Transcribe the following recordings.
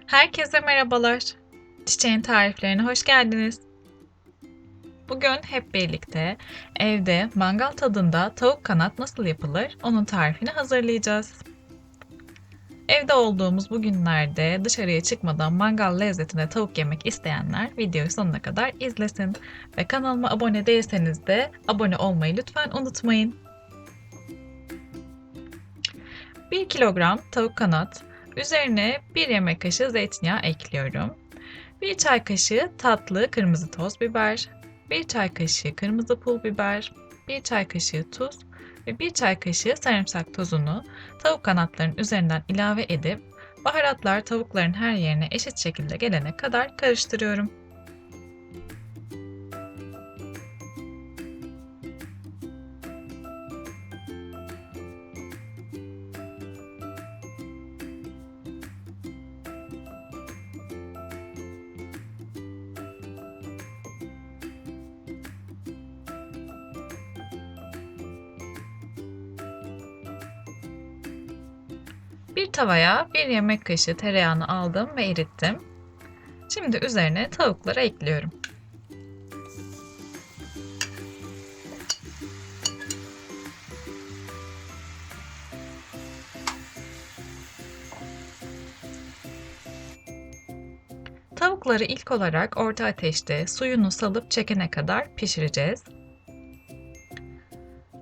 Herkese merhabalar. Çiçeğin tariflerine hoş geldiniz. Bugün hep birlikte evde mangal tadında tavuk kanat nasıl yapılır onun tarifini hazırlayacağız. Evde olduğumuz bu günlerde dışarıya çıkmadan mangal lezzetine tavuk yemek isteyenler videoyu sonuna kadar izlesin. Ve kanalıma abone değilseniz de abone olmayı lütfen unutmayın. 1 kilogram tavuk kanat, üzerine 1 yemek kaşığı zeytinyağı ekliyorum. 1 çay kaşığı tatlı kırmızı toz biber, 1 çay kaşığı kırmızı pul biber, 1 çay kaşığı tuz ve 1 çay kaşığı sarımsak tozunu tavuk kanatlarının üzerinden ilave edip baharatlar tavukların her yerine eşit şekilde gelene kadar karıştırıyorum. Bir tavaya 1 yemek kaşığı tereyağını aldım ve erittim. Şimdi üzerine tavukları ekliyorum. Tavukları ilk olarak orta ateşte suyunu salıp çekene kadar pişireceğiz.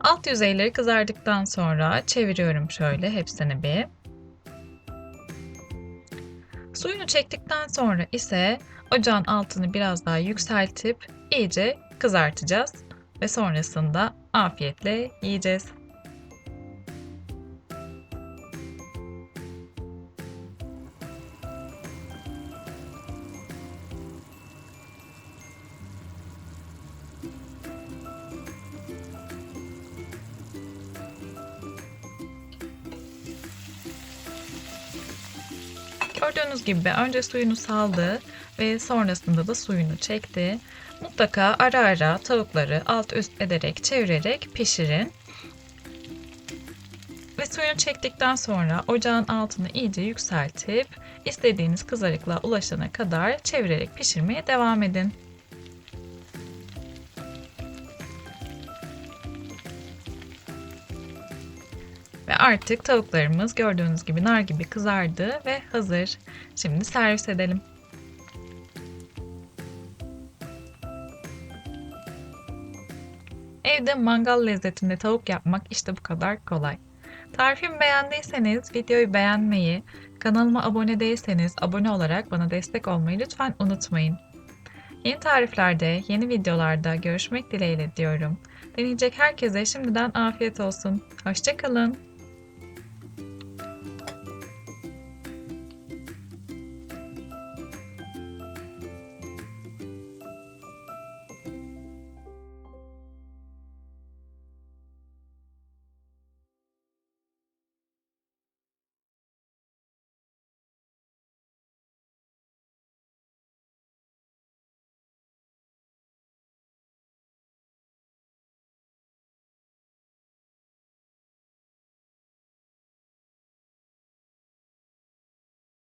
Alt yüzeyleri kızardıktan sonra çeviriyorum şöyle hepsini bir. Suyunu çektikten sonra ise ocağın altını biraz daha yükseltip iyice kızartacağız ve sonrasında afiyetle yiyeceğiz. Gördüğünüz gibi önce suyunu saldı ve sonrasında da suyunu çekti. Mutlaka ara ara tavukları alt üst ederek çevirerek pişirin. Ve suyunu çektikten sonra ocağın altını iyice yükseltip istediğiniz kızarıklığa ulaşana kadar çevirerek pişirmeye devam edin. Ve artık tavuklarımız gördüğünüz gibi nar gibi kızardı ve hazır. Şimdi servis edelim. Evde mangal lezzetinde tavuk yapmak işte bu kadar kolay. Tarifimi beğendiyseniz videoyu beğenmeyi, kanalıma abone değilseniz abone olarak bana destek olmayı lütfen unutmayın. Yeni tariflerde, yeni videolarda görüşmek dileğiyle diyorum. Deneyecek herkese şimdiden afiyet olsun. Hoşça kalın.